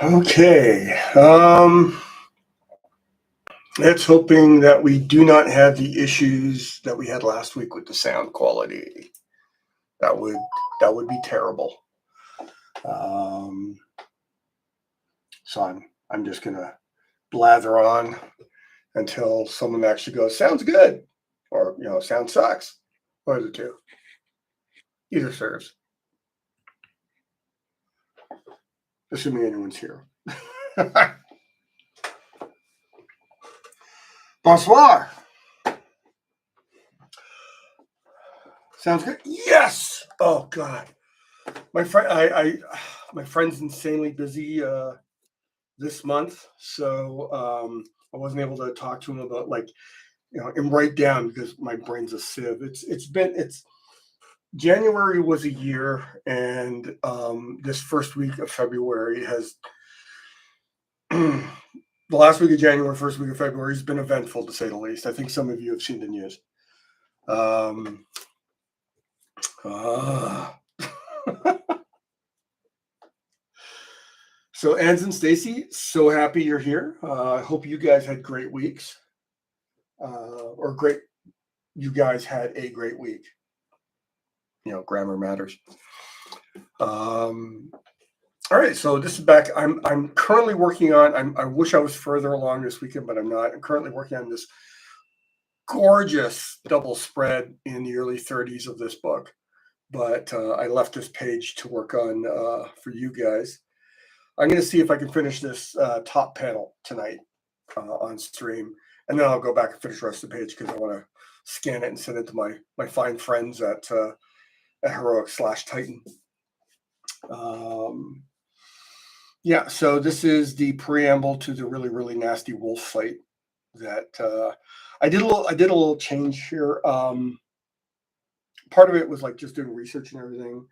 Okay. Let's hoping that we do not have the issues that we had last week with the sound quality. That would that would be terrible. Um, so I'm just gonna blather on until someone actually goes, sounds good, or sound sucks. One of the two. Either serves. Assuming anyone's here. Bonsoir. Sounds good. Yes. Oh God. My friend, my friend's insanely busy this month, so I wasn't able to talk to him about and write down because my brain's a sieve. It's January was a year, and this first week of February has the last week of January, first week of February has been eventful to say the least. I think some of you have seen the news. Um, uh, So, Ans and Stacy, so happy you're here. I hope you guys had great weeks, or great. You guys had a great week. Grammar matters. All right, so this is back. I'm currently working on. I wish I was further along this weekend, but I'm not. I'm currently working on this gorgeous double spread in the early 30s of this book, but I left this page to work on for you guys. I'm going to see if I can finish this top panel tonight on stream, and then I'll go back and finish the rest of the page because I want to scan it and send it to my fine friends at Heroic/Titan. Yeah, so this is the preamble to the really, really nasty wolf fight that I did a little change here. Part of it was like just doing research and everything.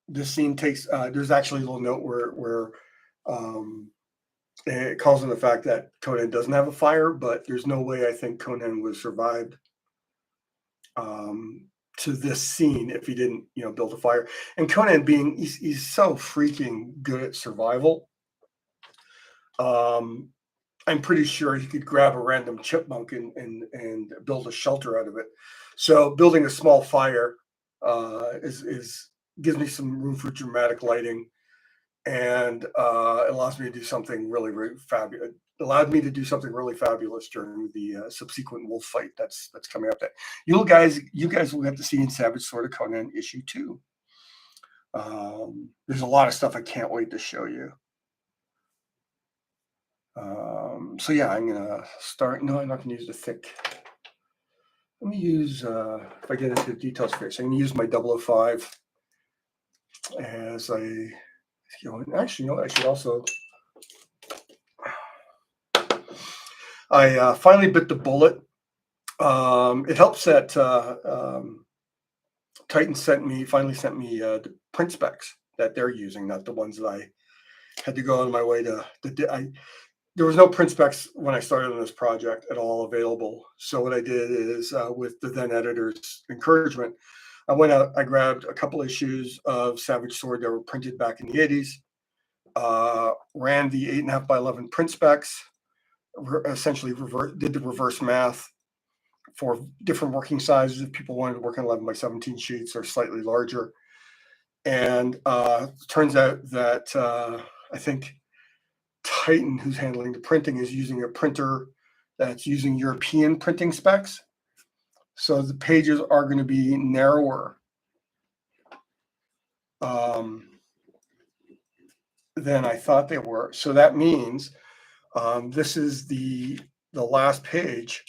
This scene takes there's actually a little note where it calls on the fact that Conan doesn't have a fire, but there's no way I think Conan would have survived to this scene if he didn't, build a fire. And Conan he's so freaking good at survival. I'm pretty sure he could grab a random chipmunk and build a shelter out of it. So building a small fire is gives me some room for dramatic lighting, and it allows me to do something really, really fabulous. Allowed me to do something really fabulous during the subsequent wolf fight that's coming up. That you guys will have to see in Savage Sword of Conan issue 2. There's a lot of stuff I can't wait to show you. So yeah, I'm gonna start. No, I'm not gonna use the thick. Let me use if I get into the details first. I'm gonna use my 005 as actually, I should also. I finally bit the bullet. It helps that Titan finally sent me the print specs that they're using, not the ones that I had to go on my way to. There was no print specs when I started on this project at all available. So what I did is, with the then editor's encouragement, I went out, I grabbed a couple issues of Savage Sword that were printed back in the 80s, ran the 8.5 by 11 print specs, essentially did the reverse math for different working sizes. If people wanted to work on 11 by 17 sheets or slightly larger. And turns out that I think Titan, who's handling the printing, is using a printer that's using European printing specs. So the pages are going to be narrower than I thought they were. So that means this is the last page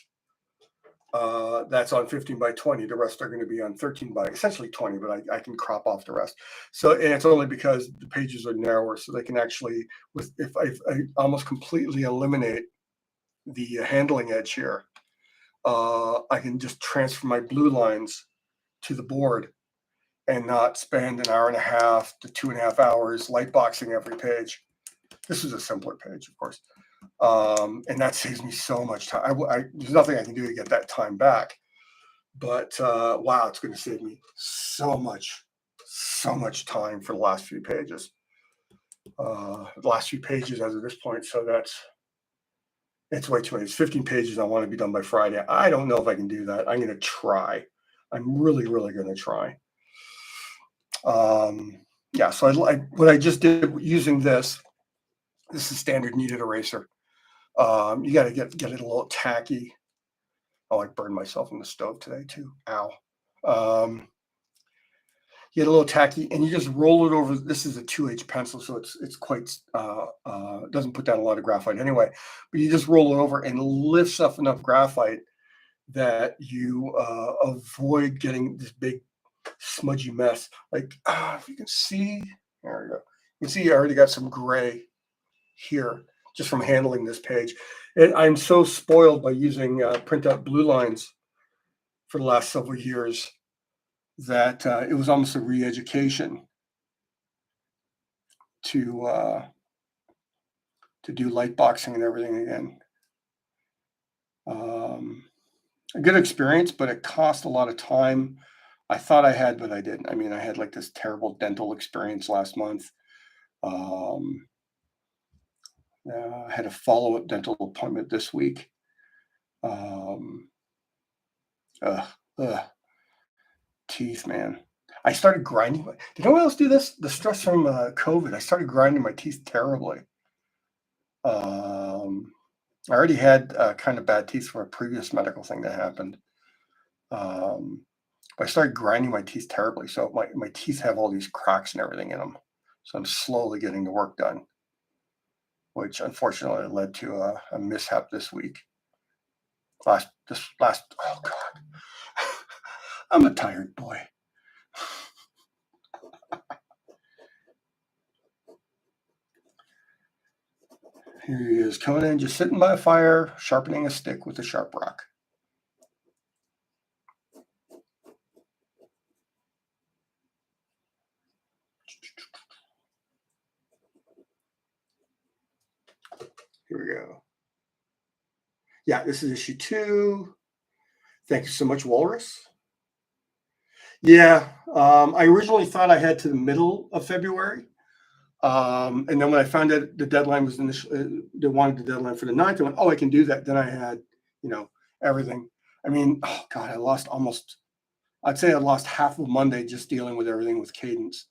that's on 15 by 20. The rest are going to be on 13 by essentially 20, but I can crop off the rest. So, and it's only because the pages are narrower, so they can actually, if I almost completely eliminate the handling edge here, I can just transfer my blue lines to the board and not spend an hour and a half to 2.5 hours lightboxing every page. This is a simpler page, of course. And that saves me so much time. There's nothing I can do to get that time back, but wow, it's going to save me so much time for the last few pages. the last few pages as of this point. So it's way too many. It's 15 pages. I want to be done by Friday. I don't know if I can do that. I'm going to try. I'm really, really going to try. Yeah. So what I just did using this is standard kneaded eraser. You got to get it a little tacky. Oh, I burned myself in the stove today too. Ow. You get a little tacky, and you just roll it over. This is a 2H pencil, so it's quite doesn't put down a lot of graphite anyway. But you just roll it over and lifts up enough graphite that you avoid getting this big smudgy mess. Like if you can see, there we go. You can see I already got some gray here just from handling this page. And I'm so spoiled by using print out blue lines for the last several years that it was almost a re-education to do light boxing and everything again. A good experience, but it cost a lot of time. I thought I had, but I didn't. I mean, I had like this terrible dental experience last month. I had a follow-up dental appointment this week. Um, ugh, ugh. Teeth, man. I started grinding. Did anyone else do this? The stress from COVID. I started grinding my teeth terribly. I already had kind of bad teeth from a previous medical thing that happened. But I started grinding my teeth terribly. So my teeth have all these cracks and everything in them. So I'm slowly getting the work done, which unfortunately led to a mishap this week. Oh God. I'm a tired boy. Here he is, Conan, just sitting by a fire, sharpening a stick with a sharp rock. Here we go. Yeah, this is issue 2. Thank you so much, Walrus. Yeah, I originally thought I had to the middle of February. And then when I found out the deadline was they wanted the deadline for the 9th, I went, oh, I can do that. Then I had, everything. I mean, oh God, I'd say I lost half of Monday just dealing with everything with Cadence.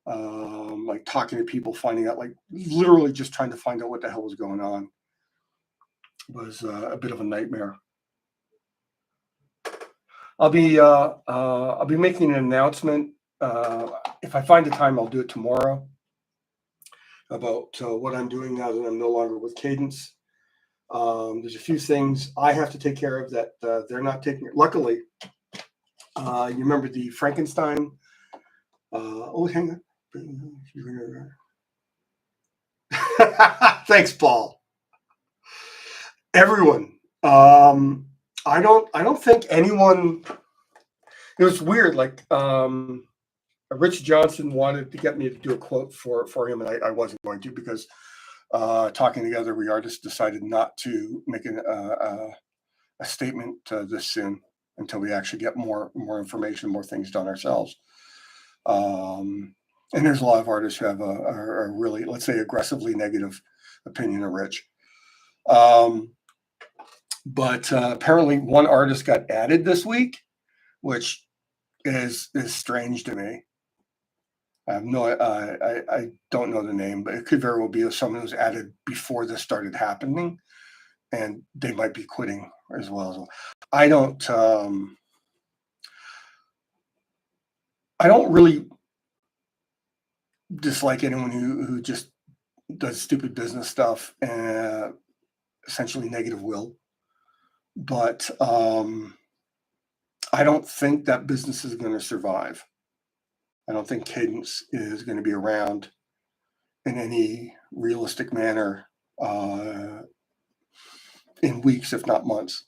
Like talking to people, finding out, like literally just trying to find out what the hell was going on was a bit of a nightmare. I'll be making an announcement. If I find the time, I'll do it tomorrow about what I'm doing now that I'm no longer with Cadence. There's a few things I have to take care of that they're not taking. Luckily, you remember the Frankenstein? Hang on. Thanks, Paul. Everyone. I don't think anyone. It was weird. Like Rich Johnson wanted to get me to do a quote for him, and I wasn't going to because talking together, we artists decided not to make a statement this soon until we actually get more information, more things done ourselves. And there's a lot of artists who have a really, let's say, aggressively negative opinion of Rich. But apparently one artist got added this week, which is strange to me. I have I don't know the name, but it could very well be someone who was added before this started happening, and they might be quitting as well. I don't really dislike anyone who just does stupid business stuff and essentially negative will. But I don't think that business is going to survive. I don't think Cadence is going to be around in any realistic manner in weeks, if not months.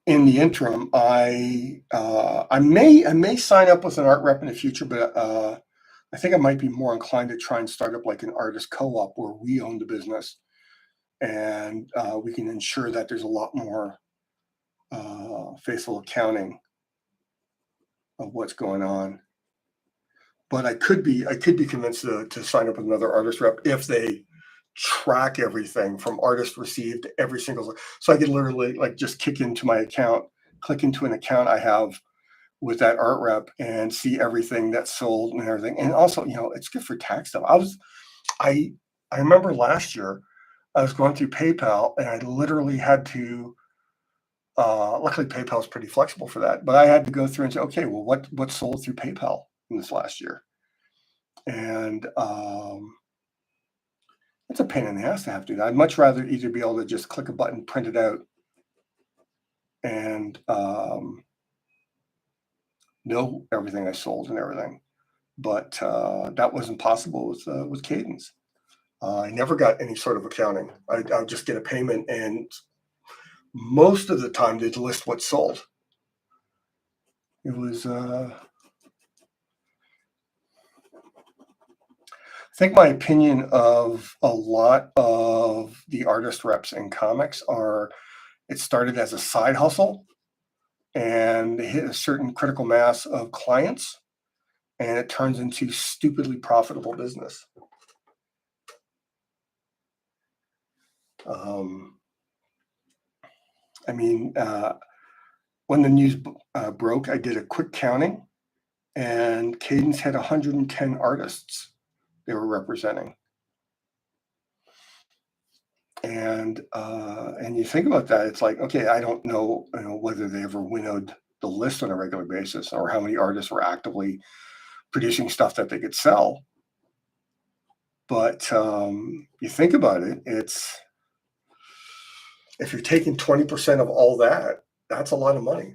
In the interim, I may sign up with an art rep in the future, but I think I might be more inclined to try and start up like an artist co-op where we own the business and we can ensure that there's a lot more faithful accounting of what's going on. But I could be convinced to sign up with another artist rep if they track everything from artist received to every single. So I could literally like just kick into my account, click into an account I have with that art rep and see everything that's sold and everything. And also, it's good for tax stuff. I I remember last year I was going through PayPal and I literally had to luckily PayPal is pretty flexible for that, but I had to go through and say, okay, well what sold through PayPal in this last year? And it's a pain in the ass to have to do that. I'd much rather either be able to just click a button, print it out, and know everything I sold and everything. But that wasn't possible with Cadence. I never got any sort of accounting. I would just get a payment, and most of the time they'd list what sold. It was, I think my opinion of a lot of the artist reps in comics are it started as a side hustle and they hit a certain critical mass of clients and it turns into stupidly profitable business. Um, I mean, when the news broke, I did a quick counting, and Cadence had 110 artists they were representing. And you think about that, it's like, okay, I don't know, whether they ever winnowed the list on a regular basis or how many artists were actively producing stuff that they could sell. But you think about it, it's if you're taking 20% of all that, that's a lot of money.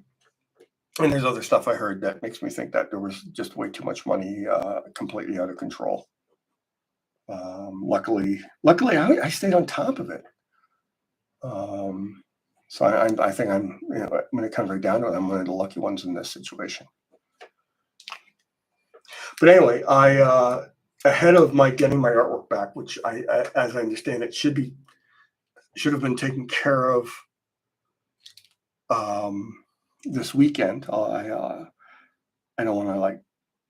And there's other stuff I heard that makes me think that there was just way too much money, completely out of control. Luckily, I stayed on top of it. So I think I'm, when it comes right down to it, I'm one of the lucky ones in this situation. But anyway, I ahead of my getting my artwork back, which as I understand it, should have been taken care of this weekend. I don't want to like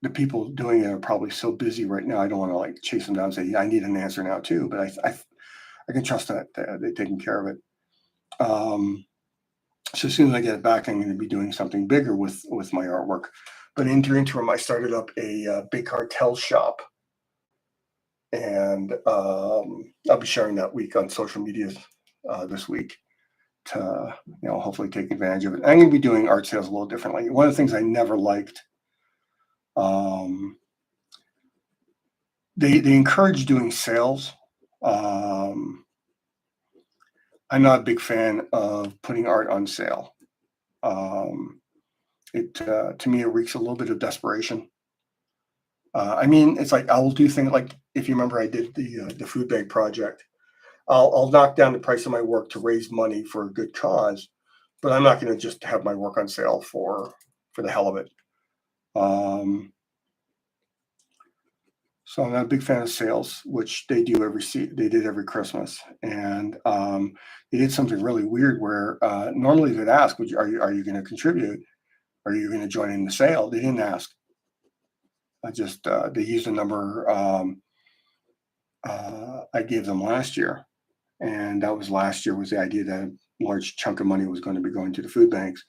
the people doing it are probably so busy right now. I don't want to like chase them down and say, yeah, I need an answer now too. But I can trust that they're taking care of it. So as soon as I get it back, I'm going to be doing something bigger with my artwork. But in the interim, I started up a big cartel shop, and I'll be sharing that week on social media this week to hopefully take advantage of it. I'm going to be doing art sales a little differently. One of the things I never liked, they encourage doing sales. I'm not a big fan of putting art on sale. It to me it reeks a little bit of desperation. I mean, it's like I will do things like if you remember, I did the food bank project. I'll knock down the price of my work to raise money for a good cause, but I'm not going to just have my work on sale for the hell of it. So I'm not a big fan of sales, which they did every Christmas, and they did something really weird where normally they'd ask, are you going to contribute? Are you going to join in the sale? They didn't ask. I just they used a number I gave them last year, and that was last year was the idea that a large chunk of money was going to be going to the food banks,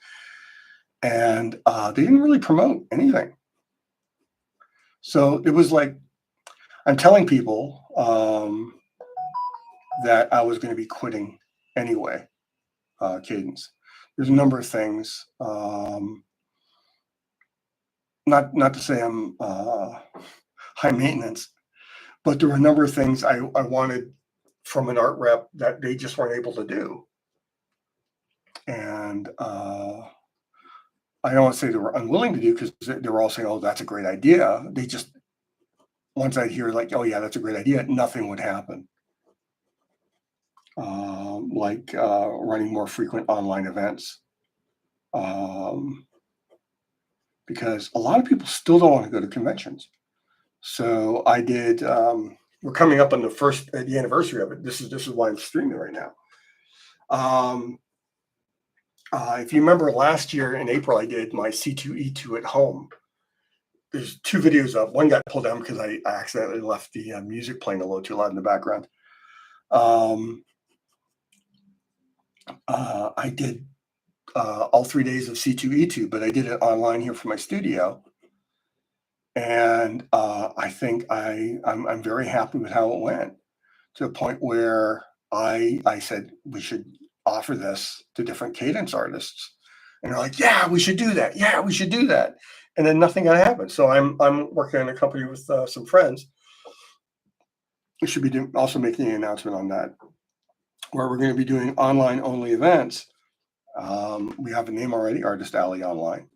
and they didn't really promote anything. So it was like I'm telling people that I was going to be quitting anyway. Cadence. There's a number of things. Not to say I'm high maintenance, but there were a number of things I wanted from an art rep that they just weren't able to do. And I don't want to say they were unwilling to do because they were all saying, "Oh, that's a great idea." They just once I hear like, "Oh yeah, that's a great idea," nothing would happen. Like running more frequent online events. Because a lot of people still don't want to go to conventions. So I did. We're coming up on the anniversary of it. This is why I'm streaming right now. If you remember last year in April, I did my C2E2 at home. There's two videos up. One got pulled down because I accidentally left the music playing a little too loud in the background. Um, I did all 3 days of C2E2, but I did it online here from my studio. And I think I'm very happy with how it went, to the point where I said we should offer this to different cadence artists, and they're like, "Yeah, we should do that. Yeah, we should do that." And then nothing got happened. So I'm working on a company with some friends. We should be also making an announcement on that, where we're going to be doing online only events. We have a name already, Artist Alley Online.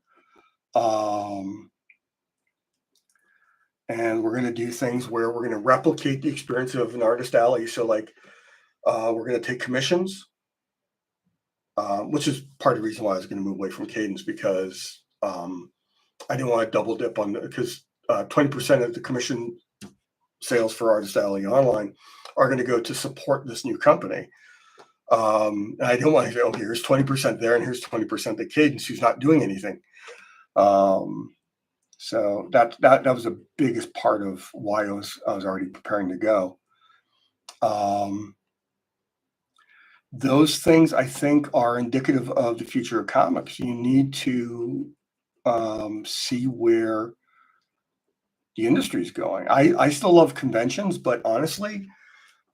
Um, and we're going to do things where we're going to replicate the experience of an artist alley. So, like, we're going to take commissions, which is part of the reason why I was going to move away from cadence, because I didn't want to double dip on because 20% of the commission sales for Artist Alley Online are going to go to support this new company. And I don't want to say, okay, here's 20% there and here's 20% to cadence, who's not doing anything. So that was the biggest part of why I was already preparing to go. Those things, I think, are indicative of the future of comics. You need to see where the industry is going. I still love conventions, but honestly,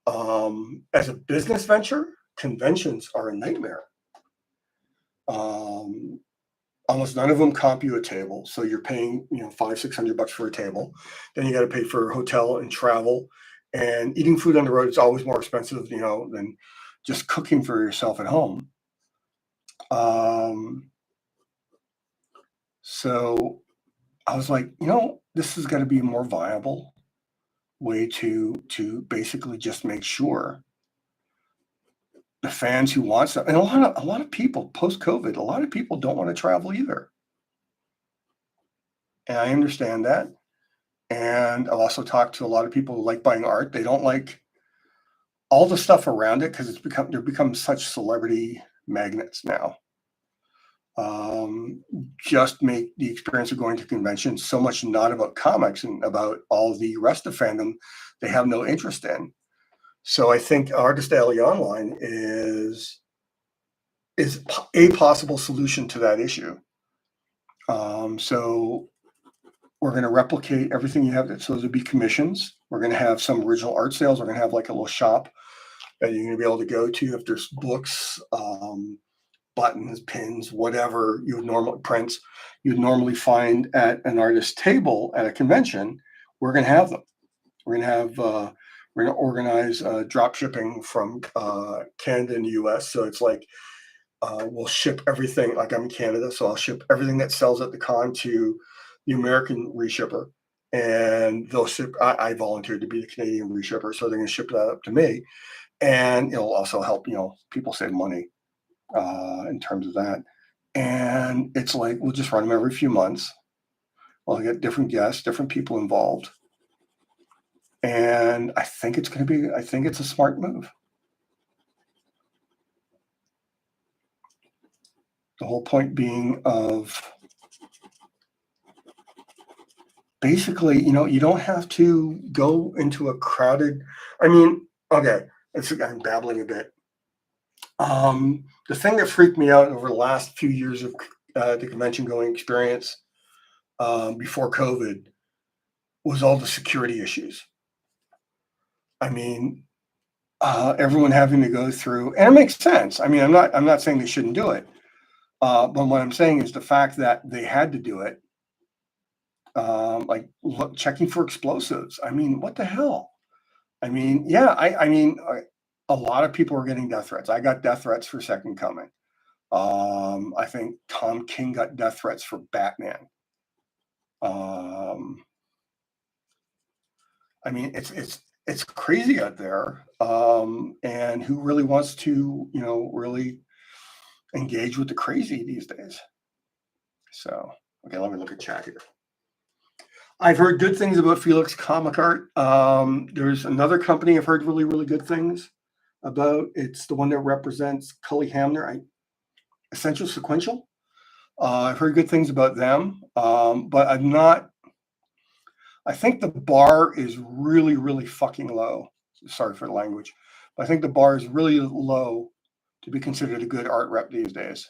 as a business venture, conventions are a nightmare. Almost none of them comp you a table, so you're paying $500-600 for a table. Then you got to pay for hotel and travel, and eating food on the road is always more expensive, than just cooking for yourself at home. So I was like, this is going to be a more viable way to basically just make sure the fans who want stuff, and a lot of people post COVID, a lot of people don't want to travel either, and I understand that. And I've also talked to a lot of people who like buying art. They don't like all the stuff around it because they're become such celebrity magnets now. Just make the experience of going to conventions so much not about comics and about all the rest of fandom they have no interest in. So I think Artist Alley Online is a possible solution to that issue. So we're going to replicate everything you have. So there'll be commissions. We're going to have some original art sales. We're going to have like a little shop that you're going to be able to go to if there's books, buttons, pins, whatever you would normally find at an artist's table at a convention. We're going to have them. We're going to organize drop shipping from Canada and the US. So it's like we'll ship everything. Like, I'm in Canada, so I'll ship everything that sells at the con to the American reshipper, and they'll ship. I volunteered to be the Canadian reshipper, so they're going to ship that up to me, and it'll also help people save money in terms of that. And it's like we'll just run them every few months. We'll get different guests, different people involved, and I think it's a smart move. The whole point being of basically, you don't have to go into a crowded. I mean, okay, I'm babbling a bit. The thing that freaked me out over the last few years of the convention going experience before COVID was all the security issues. I mean, everyone having to go through, and it makes sense. I mean, I'm not saying they shouldn't do it, but what I'm saying is the fact that they had to do it, like checking for explosives. I mean, what the hell? I mean, yeah, I mean, a lot of people are getting death threats. I got death threats for Second Coming. I think Tom King got death threats for Batman. I mean, it's crazy out there. And who really wants to, really engage with the crazy these days? So, okay, let me look at chat here. I've heard good things about Felix Comic Art. There's another company I've heard really, really good things about. It's the one that represents Cully Hamner. Essential Sequential. I've heard good things about them, but I'm not. I think the bar is really, really fucking low. Sorry for the language, but I think the bar is really low to be considered a good art rep these days.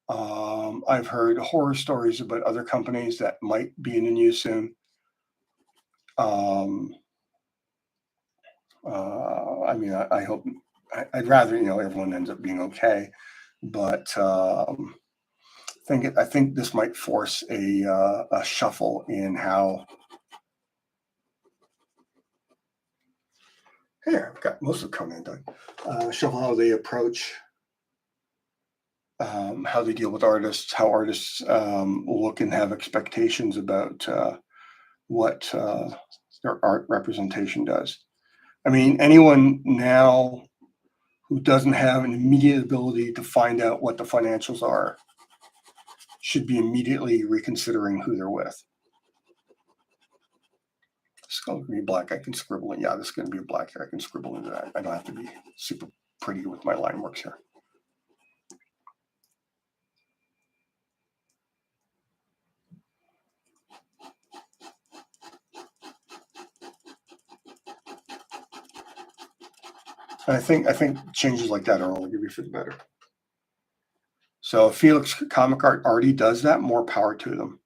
I've heard horror stories about other companies that might be in the news soon. I mean, I hope. I'd rather everyone ends up being okay, but I think this might force a shuffle in how. Here, I've got most of Conan done. Shuffle how they approach, how they deal with artists, how artists look and have expectations about what their art representation does. I mean, anyone now who doesn't have an immediate ability to find out what the financials are should be immediately reconsidering who they're with. This is going to be black. I can scribble it. Yeah, this is going to be a black here. I can scribble into that. I don't have to be super pretty with my line works here. I think changes like that are only going to be for the better. So if Felix Comic Art already does that, more power to them.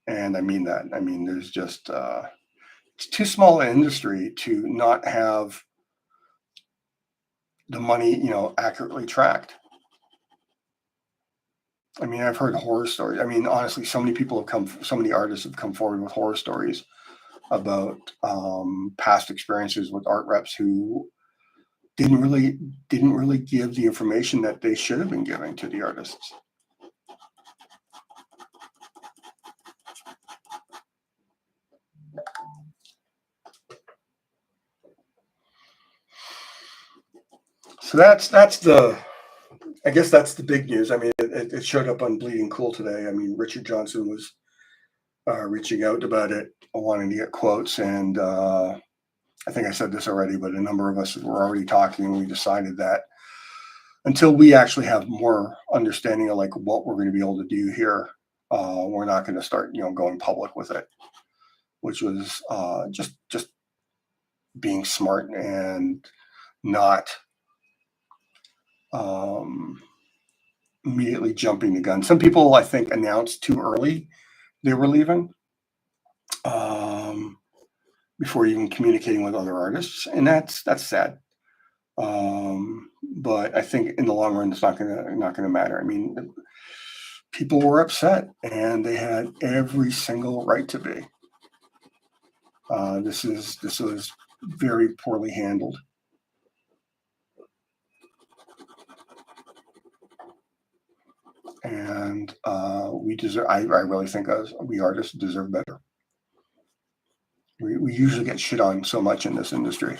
And I mean that. I mean, there's just it's too small an industry to not have the money, accurately tracked. I mean, I've heard horror stories. I mean, honestly, so many artists have come forward with horror stories about past experiences with art reps who didn't really give the information that they should have been giving to the artists. So I guess that's the big news. I mean, it showed up on Bleeding Cool today. I mean, Richard Johnson was reaching out about it, wanting to get quotes, and I think I said this already, but a number of us were already talking, and we decided that until we actually have more understanding of like what we're going to be able to do here, we're not going to start, going public with it, which was just being smart and not immediately jumping the gun. Some people, I think, announced too early they were leaving before even communicating with other artists, and that's sad. But I think in the long run, it's not gonna matter. I mean, people were upset, and they had every single right to be. This was very poorly handled. And we deserve. I really think we artists deserve better. We usually get shit on so much in this industry.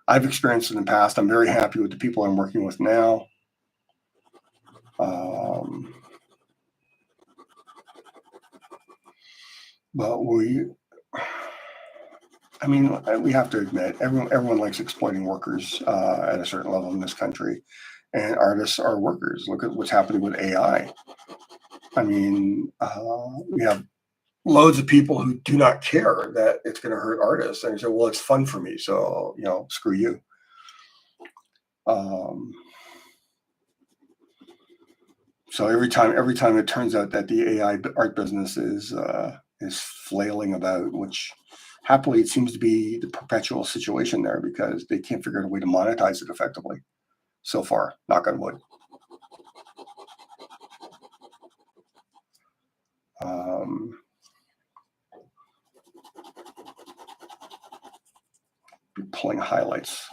I've experienced it in the past. I'm very happy with the people I'm working with now. But we have to admit, everyone likes exploiting workers at a certain level in this country, and artists are workers. Look at what's happening with AI. I mean, we have loads of people who do not care that it's going to hurt artists, and say, "Well, it's fun for me, so screw you." So every time it turns out that the AI art business is flailing about, which happily it seems to be the perpetual situation there because they can't figure out a way to monetize it effectively so far. Knock on wood. Pulling highlights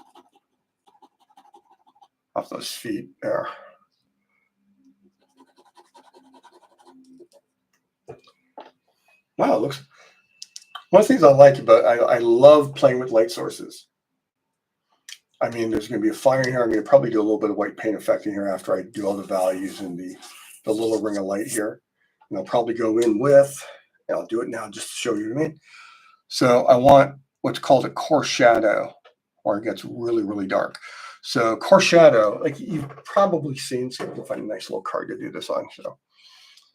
off those feet there. Wow, it looks. One of the things I like about I love playing with light sources. I mean, there's going to be a fire in here. I'm going to probably do a little bit of white paint effect in here after I do all the values and the little ring of light here. And I'll probably go in with, and I'll do it now just to show you what I mean. So I want what's called a core shadow or it gets really, really dark. So core shadow, like you've probably seen, so we'll find a nice little card to do this on.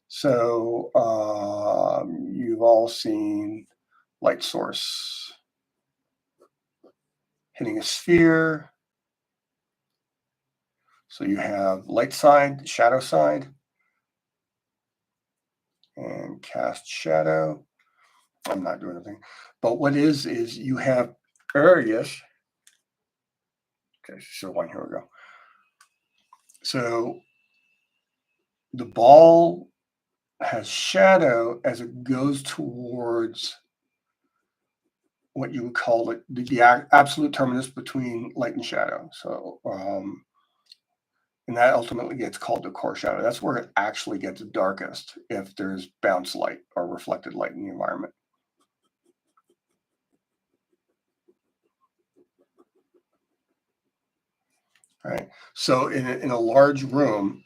So you've all seen light source hitting a sphere. So you have light side, shadow side, and cast shadow. I'm not doing anything. But what is you have areas. Okay, so one, here we go. So the ball has shadow as it goes towards what you would call it the absolute terminus between light and shadow. So, and that ultimately gets called the core shadow. That's where it actually gets darkest if there's bounce light or reflected light in the environment. Right. So in a large room,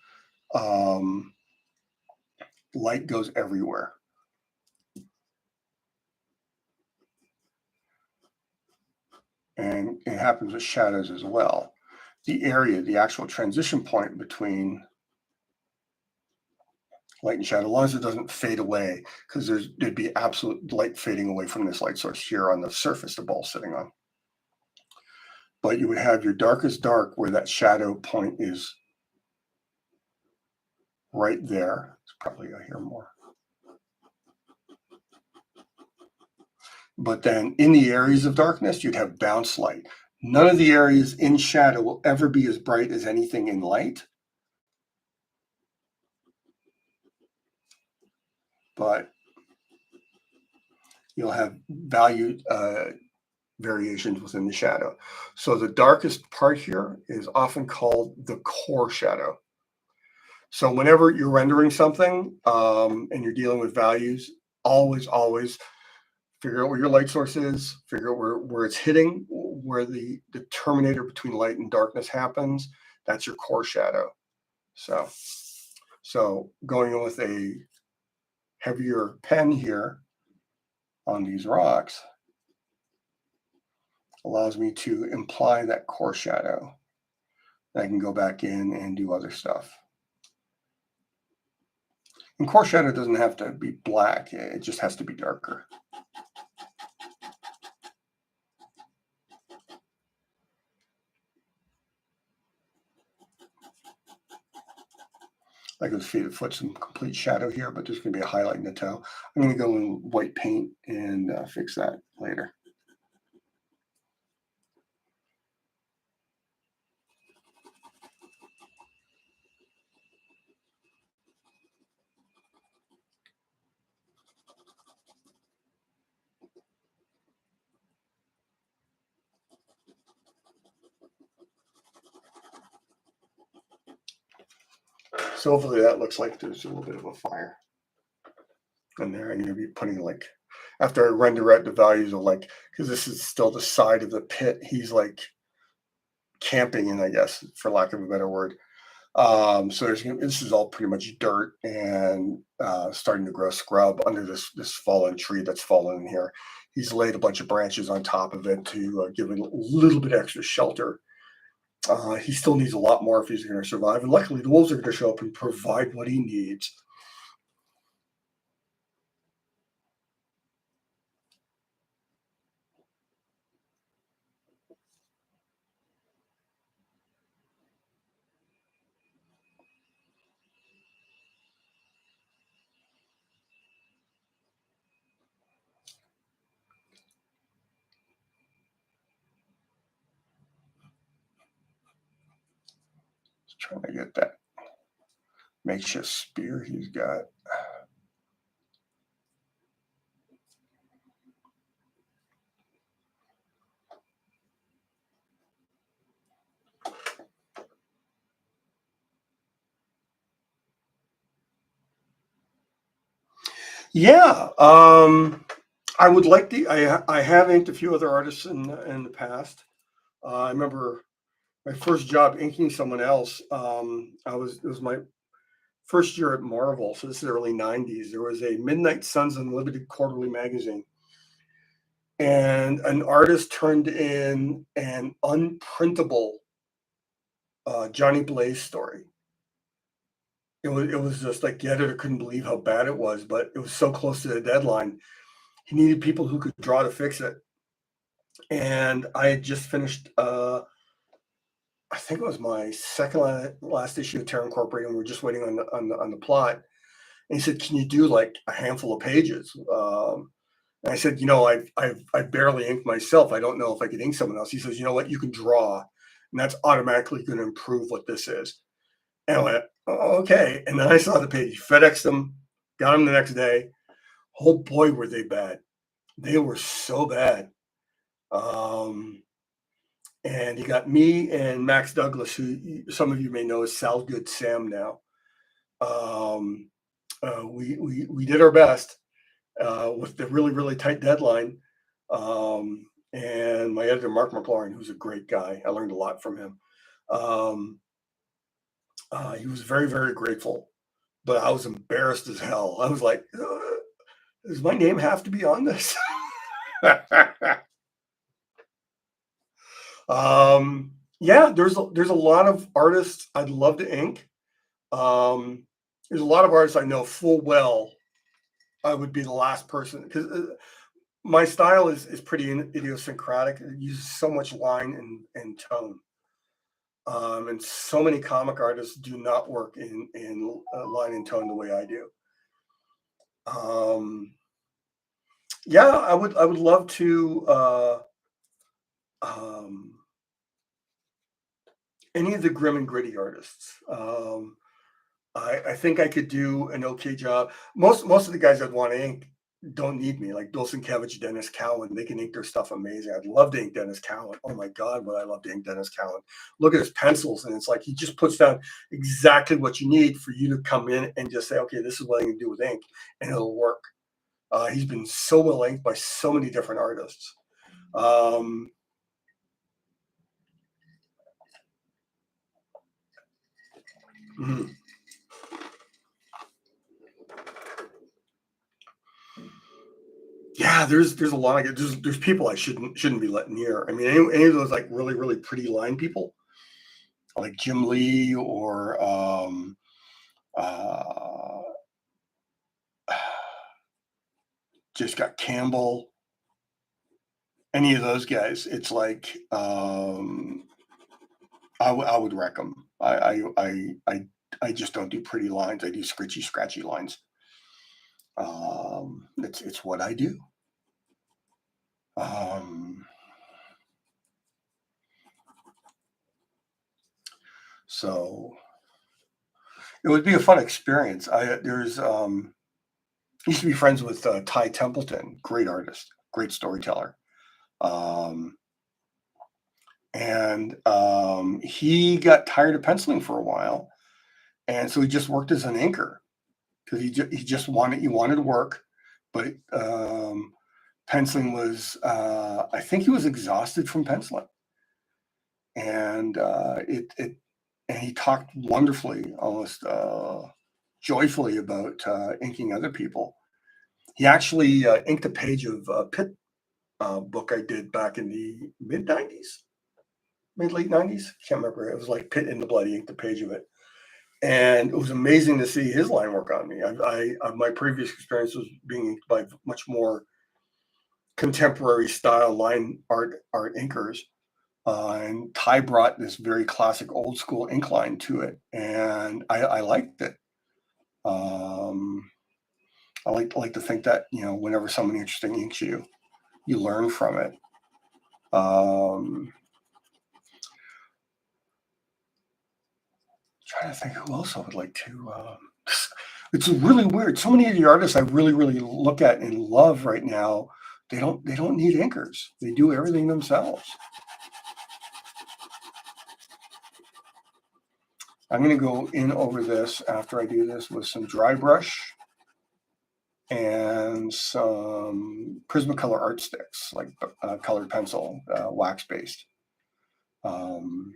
light goes everywhere. And it happens with shadows as well. The area, the actual transition point between light and shadow, as long as it doesn't fade away, because there'd be absolute light fading away from this light source here on the surface the ball's sitting on. But you would have your darkest dark where that shadow point is right there. It's probably here more. But then in the areas of darkness, you'd have bounce light. None of the areas in shadow will ever be as bright as anything in light. But you'll have value variations within the shadow. So the darkest part here is often called the core shadow. So whenever you're rendering something and you're dealing with values, always figure out where your light source is, figure out where it's hitting, where the terminator between light and darkness happens. That's your core shadow. So going in with a heavier pen here on these rocks allows me to imply that core shadow. I can go back in and do other stuff. And core shadow doesn't have to be black, it just has to be darker. I can put some complete shadow here, but there's going to be a highlight in the toe. I'm going to go in white paint and fix that later. So hopefully that looks like there's a little bit of a fire in there. I'm going to be putting like, after I render out the values of like, because this is still the side of the pit, he's like camping in, I guess, for lack of a better word. So this is all pretty much dirt and starting to grow scrub under this fallen tree that's fallen in here. He's laid a bunch of branches on top of it to give it a little bit extra shelter. He still needs a lot more if he's going to survive. And luckily, the wolves are going to show up and provide what he needs. Just trying to get that makeshift spear he's got. Yeah, I would like I have inked a few other artists in the past. I remember my first job inking someone else. It was my first year at Marvel, so this is early '90s. There was a Midnight Suns Unlimited quarterly magazine, and an artist turned in an unprintable Johnny Blaze story. It was just like the editor couldn't believe how bad it was, but it was so close to the deadline. He needed people who could draw to fix it. And I had just finished, I think it was my second last issue of Terra Incorporated, and we're just waiting on the plot. And he said, "Can you do like a handful of pages?" And I said, I've barely inked myself. I don't know if I could ink someone else. He says, "You know what? You can draw, and that's automatically going to improve what this is." And I went, "Oh, okay." And then I saw the page. He FedExed them, got them the next day. Oh boy, were they bad! They were so bad. Um, and he got me and Max Douglas, who some of you may know as Sal Good Sam now. Um, we did our best with the really really tight deadline. And my editor Mark McLaurin, who's a great guy, I learned a lot from him. Um, he was very very grateful, but I was embarrassed as hell. I was like, does my name have to be on this? Yeah, there's a lot of artists I'd love to ink. Um, there's a lot of artists I know full well I would be the last person, because my style is pretty idiosyncratic. It uses so much line and tone. And so many comic artists do not work in line and tone the way I do. Um, yeah, I would love to um, any of the grim and gritty artists. I think I could do an okay job. Most of the guys I'd want to ink don't need me, like Bill Sienkiewicz, Dennis Cowan. They can ink their stuff amazing. I'd love to ink Dennis Cowan. Oh my God, would I love to ink Dennis Cowan. Look at his pencils, and it's like he just puts down exactly what you need for you to come in and just say, okay, this is what I can do with ink, and it'll work. He's been so well inked by so many different artists. Um, mhm. Yeah, there's a lot of there's people I shouldn't be letting near. I mean, any of those like really really pretty line people like Jim Lee or uh, just got Campbell. Any of those guys, it's like I would wreck them. I just don't do pretty lines. I do scratchy lines. It's what I do. Um, so it would be a fun experience. I there's used to be friends with Ty Templeton, great artist, great storyteller. Um, and he got tired of penciling for a while, and so he just worked as an inker because he just wanted to work, but penciling was I think he was exhausted from penciling, and it and he talked wonderfully, almost joyfully about inking other people. He actually inked a page of Pitt book I did back in the mid '90s, mid late '90s. Can't remember. It was like Pitt in the Blood. He inked a page of it, and it was amazing to see his line work on me. My previous experience was being inked by much more contemporary style art inkers, and Ty brought this very classic old school ink line to it, and I liked it. Um, I like to think that whenever someone interesting inks you, you learn from it. Trying to think who else I would like to. It's really weird. So many of the artists I really, really look at and love right now, they don't need inkers. They do everything themselves. I'm going to go in over this after I do this with some dry brush and some Prismacolor art sticks, like colored pencil, wax based, um,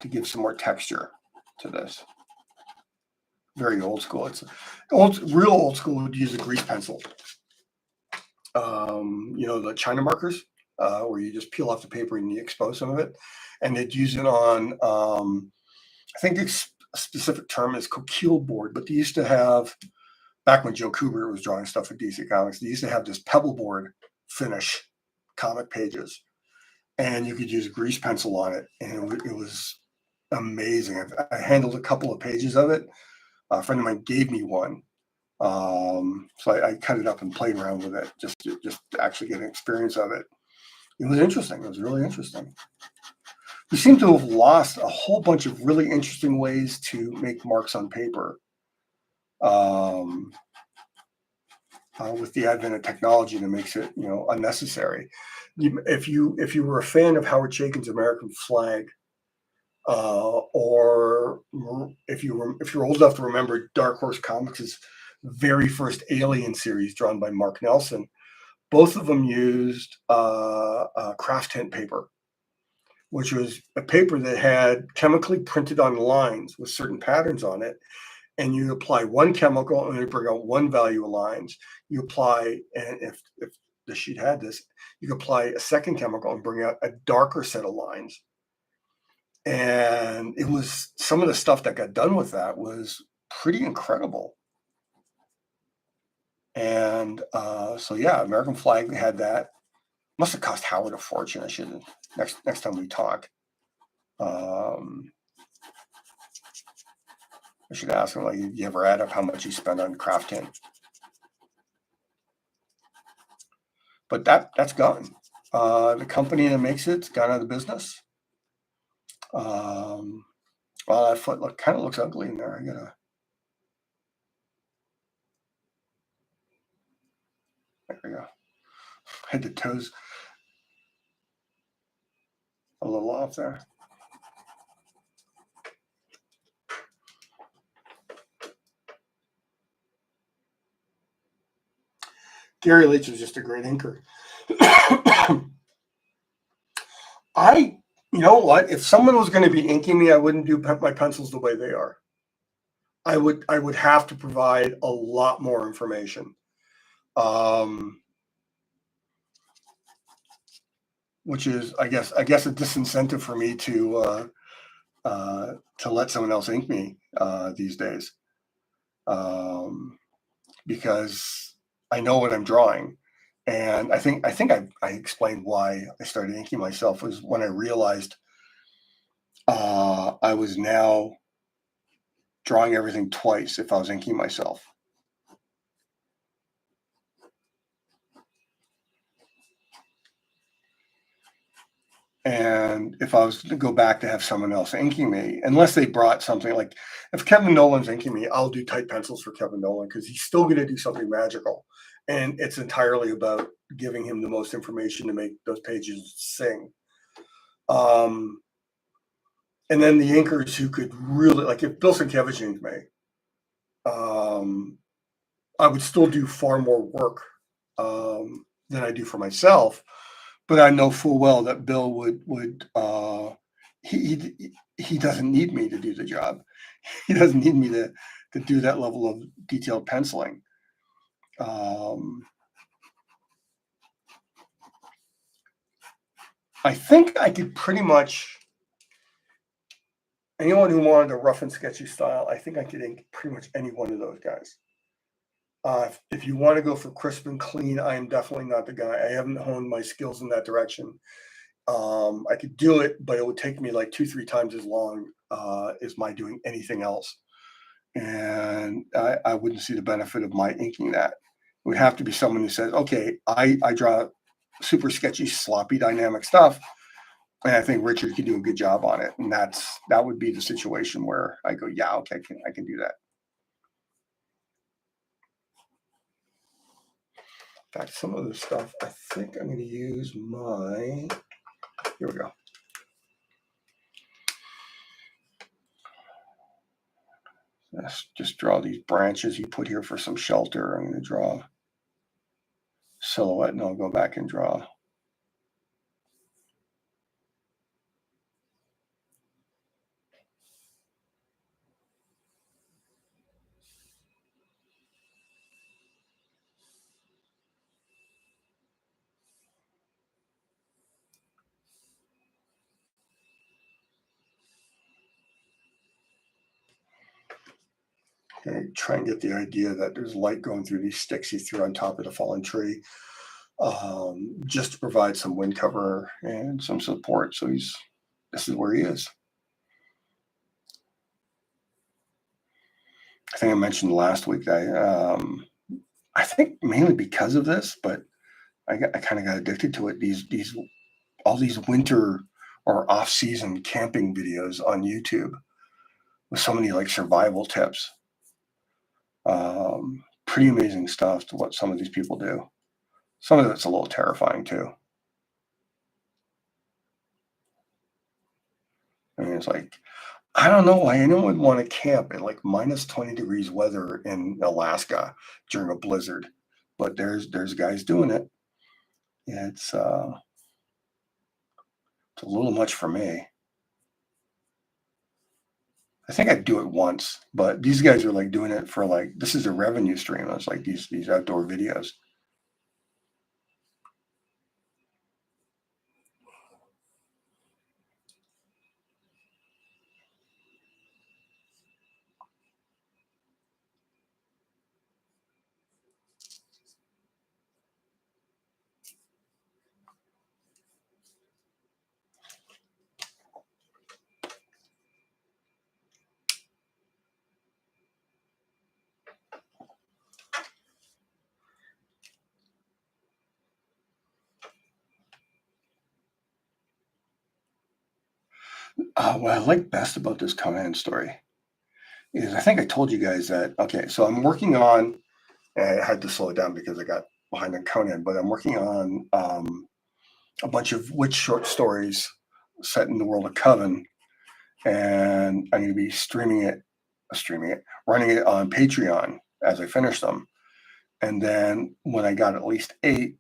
to give some more texture to this. Very old school. It's real old school would use a grease pencil. the China markers, where you just peel off the paper and you expose some of it, and they'd use it on. I think the specific term is coquille board, but they used to have back when Joe Kubert was drawing stuff for DC Comics. They used to have this pebble board finish comic pages, and you could use grease pencil on it, and it was amazing. I handled a couple of pages of it. A friend of mine gave me one, so I cut it up and played around with it just to actually get an experience of it. It was interesting. It was really interesting. We seem to have lost a whole bunch of really interesting ways to make marks on paper, with the advent of technology that makes it, unnecessary. If you were a fan of Howard Chaykin's American Flag, or if you're old enough to remember Dark Horse Comics' very first Alien series drawn by Mark Nelson, both of them used craft tint paper, which was a paper that had chemically printed on lines with certain patterns on it, and you apply one chemical and you bring out one value of lines. You apply, and if the sheet had this, you could apply a second chemical and bring out a darker set of lines. And it was some of the stuff that got done with that was pretty incredible. And so yeah, American Flag had that. Must have cost Howard a fortune. I should next time we talk. I should ask him, like, you ever add up how much he spent on craft tint? But that's gone. The company that makes it's gone out of business. Well, that foot kind of looks ugly in there. I gotta. There we go. Head to toes a little off there. Gary Leach was just a great inker. You know what? If someone was going to be inking me, I wouldn't do my pencils the way they are. I would have to provide a lot more information, which is, I guess, a disincentive for me to let someone else ink me these days, because I know what I'm drawing. And I think I explained why I started inking myself was when I realized I was now drawing everything twice if I was inking myself. And if I was to go back to have someone else inking me, unless they brought something like, if Kevin Nolan's inking me, I'll do tight pencils for Kevin Nolan because he's still going to do something magical. And it's entirely about giving him the most information to make those pages sing. And then the inkers who could really, like if Bill Sienkiewicz inked me, I would still do far more work than I do for myself. But I know full well that Bill would he doesn't need me to do the job. He doesn't need me to do that level of detailed penciling. I think I could pretty much, anyone who wanted a rough and sketchy style, I think I could ink pretty much any one of those guys. If you want to go for crisp and clean, I am definitely not the guy. I haven't honed my skills in that direction. I could do it, but it would take me like 2-3 times as long as my doing anything else. And I wouldn't see the benefit of my inking that. It would have to be someone who says, okay, I draw super sketchy, sloppy, dynamic stuff. And I think Richard could do a good job on it. And that would be the situation where I go, yeah, okay, I can do that. In fact, some of this stuff, I think I'm going to use my, here we go. Let's just draw these branches you put here for some shelter. I'm going to draw silhouette and I'll go back and draw. try and get the idea that there's light going through these sticks he threw on top of the fallen tree, just to provide some wind cover and some support. So this is where he is. I think I mentioned last week that I think mainly because of this, but I kind of got addicted to it. These all these winter or off-season camping videos on YouTube with so many like survival tips. Pretty amazing stuff to what some of these people do. Some of it's a little terrifying too. I mean, it's like, I don't know why anyone would want to camp at like minus 20 degrees weather in Alaska during a blizzard, but there's guys doing it. It's a little much for me. I think I'd do it once, but these guys are like doing it for like, this is a revenue stream. It's like these outdoor videos. What I like best about this Conan story is I think I told you guys that, okay, so I'm working on, and I had to slow it down because I got behind on Conan, but I'm working on a bunch of witch short stories set in the world of Coven, and I'm going to be running it on Patreon as I finish them. And then when I got at least 8,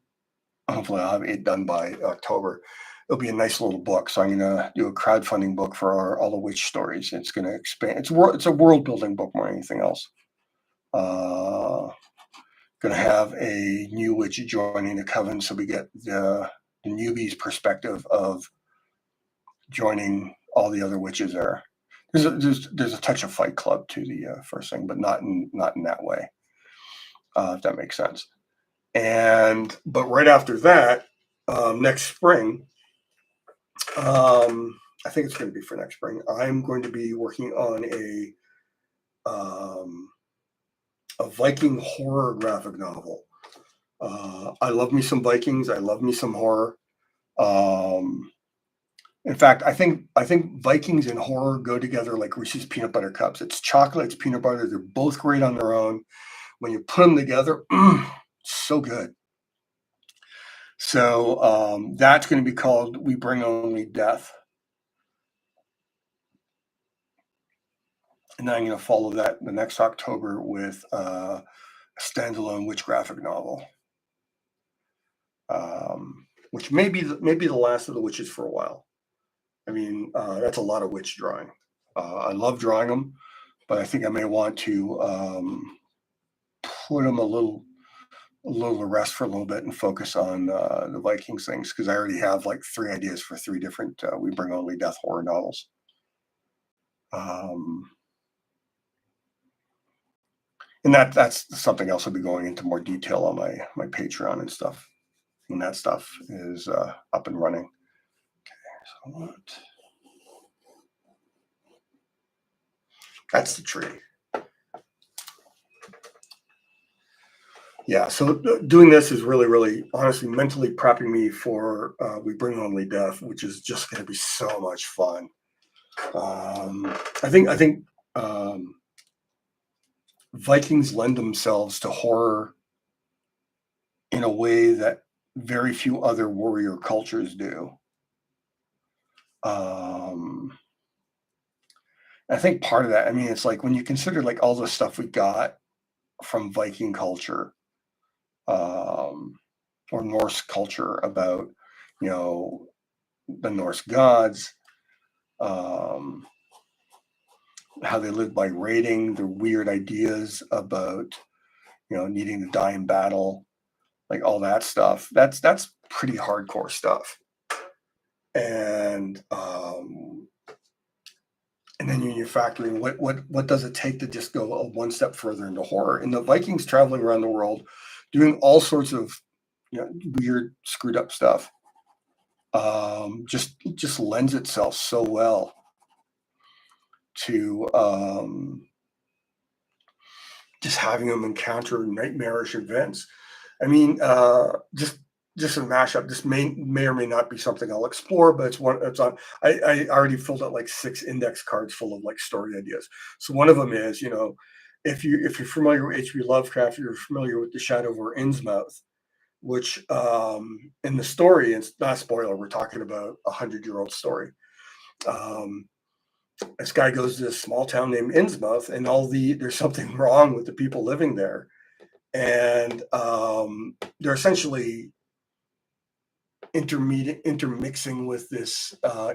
hopefully I'll have 8 done by October. It'll be a nice little book. So I'm going to do a crowdfunding book for all the witch stories. It's going to expand. It's a world building book more than anything else. Going to have a new witch joining the coven, so we get the newbie's perspective of joining all the other witches there. There's a touch of Fight Club to the first thing, but not in that way, if that makes sense. But right after that, next spring, I think it's going to be for next spring. I'm going to be working on a Viking horror graphic novel. I love me some Vikings. I love me some horror. In fact, I think Vikings and horror go together like Reese's peanut butter cups. It's chocolate, it's peanut butter. They're both great on their own. When you put them together, so good. So that's going to be called We Bring Only Death. And then I'm going to follow that the next October with a standalone witch graphic novel, which may be the last of the witches for a while. I mean, that's a lot of witch drawing. I love drawing them, but I think I may want to put them a little to rest for a little bit and focus on the Vikings things, because I already have like 3 ideas for 3 different We Bring Only Death horror novels. And that's something else I'll be going into more detail on my Patreon and stuff when that stuff is up and running. Okay, so that's the tree. Yeah, so doing this is really, really, honestly, mentally prepping me for We Bring Only Death, which is just going to be so much fun. I think Vikings lend themselves to horror in a way that very few other warrior cultures do. I think part of that, I mean, it's like when you consider like all the stuff we got from Viking culture, or Norse culture about, the Norse gods, how they lived by raiding, their weird ideas about, needing to die in battle, like all that stuff. That's pretty hardcore stuff. And And then you factor in what does it take to just go one step further into horror? And the Vikings traveling around the world, doing all sorts of, weird, screwed up stuff, just lends itself so well to, just having them encounter nightmarish events. I mean, just a mashup. This may or may not be something I'll explore, but it's one. It's on. I already filled out like 6 index cards full of like story ideas. So one of them is, if you're familiar with H.P. Lovecraft, you're familiar with the Shadow over Innsmouth, which, in the story, it's not a spoiler. We're talking about 100-year-old story. Um, this guy goes to this small town named Innsmouth, and there's something wrong with the people living there, and they're essentially intermixing with this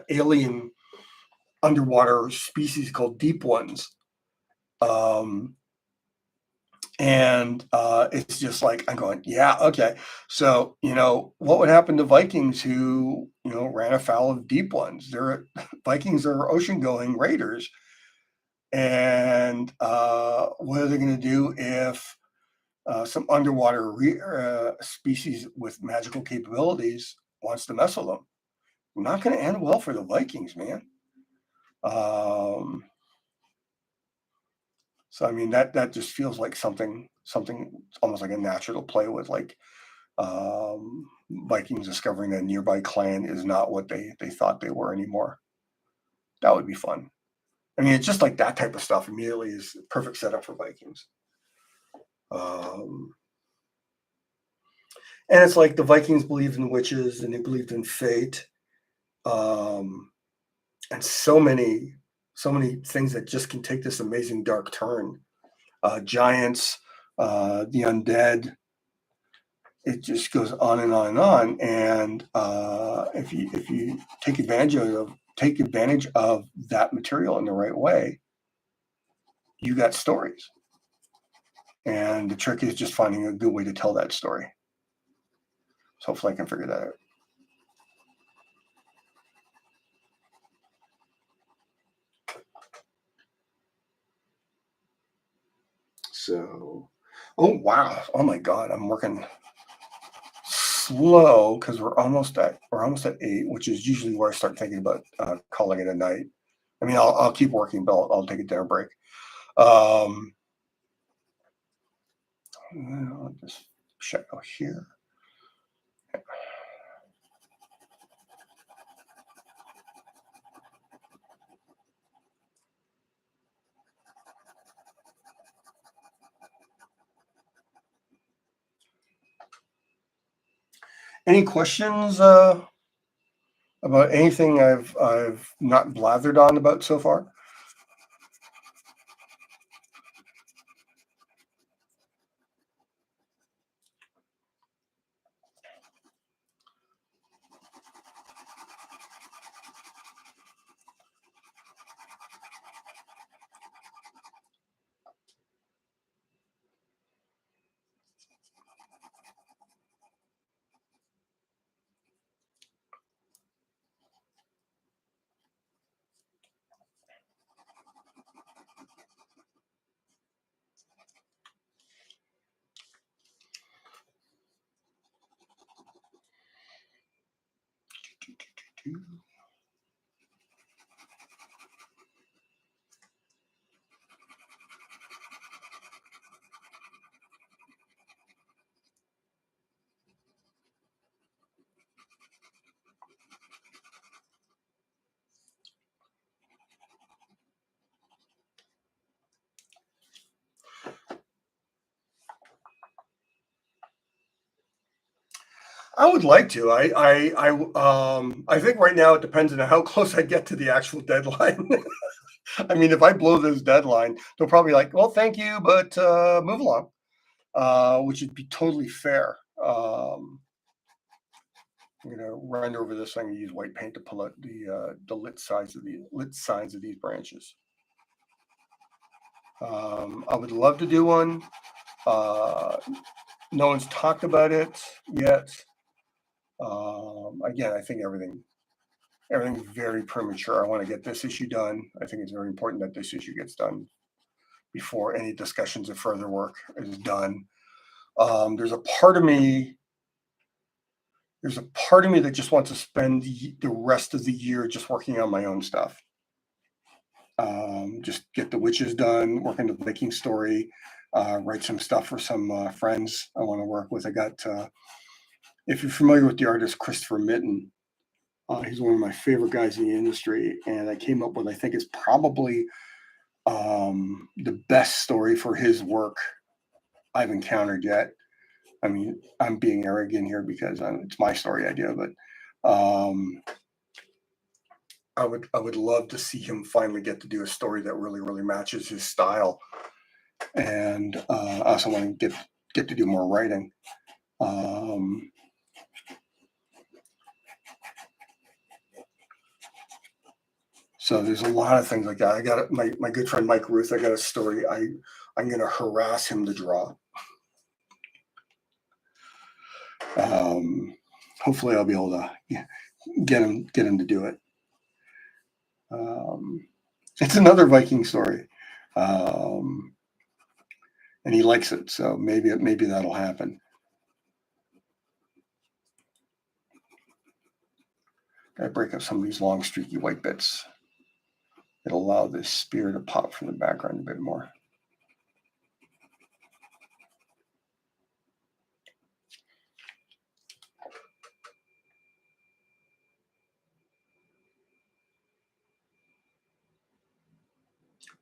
alien underwater species called deep ones. Um, and it's just like I'm going, yeah, okay. So what would happen to Vikings who ran afoul of deep ones? They're Vikings are ocean going raiders, and what are they going to do if some underwater species with magical capabilities wants to mess with them? Not going to end well for the Vikings, man. Um, so I mean that just feels like something almost like a natural to play with, like Vikings discovering that a nearby clan is not what they thought they were anymore. That would be fun. I mean, it's just like that type of stuff immediately is perfect setup for Vikings. Um, and it's like the Vikings believed in witches and they believed in fate, um, and so many things that just can take this amazing dark turn. Giants, the undead. It just goes on and on and on. And if you take advantage of that material in the right way, you got stories. And the trick is just finding a good way to tell that story. So hopefully I can figure that out. So, oh wow, oh my God, I'm working slow because we're almost at 8, which is usually where I start thinking about calling it a night. I mean, I'll keep working, but I'll take a dinner break. Um, I'll just check out here. Any questions about anything I've not blathered on about so far? I would like to. I think right now it depends on how close I get to the actual deadline. I mean, if I blow this deadline, they'll probably like, well, thank you, but move along, which would be totally fair. I'm gonna run over this thing and use white paint to pull out the lit sides of these branches. I would love to do one. Uh, no one's talked about it yet. Again, I think everything's very premature. I want to get this issue done. I think it's very important that this issue gets done before any discussions of further work is done. There's a part of me that just wants to spend the rest of the year just working on my own stuff. Just get the witches done, work on the Viking story, write some stuff for some friends I want to work with. I got, if you're familiar with the artist Christopher Mitten, he's one of my favorite guys in the industry, and I came up with, I think it's probably the best story for his work I've encountered yet. I mean, I'm being arrogant here because it's my story idea, but I would love to see him finally get to do a story that really, really matches his style. And I also want to get to do more writing. So there's a lot of things like that. I got my good friend Mike Ruth. I got a story. I'm going to harass him to draw. Hopefully, I'll be able to get him to do it. It's another Viking story, and he likes it. So maybe that'll happen. Gotta break up some of these long, streaky white bits. It'll allow this spear to pop from the background a bit more.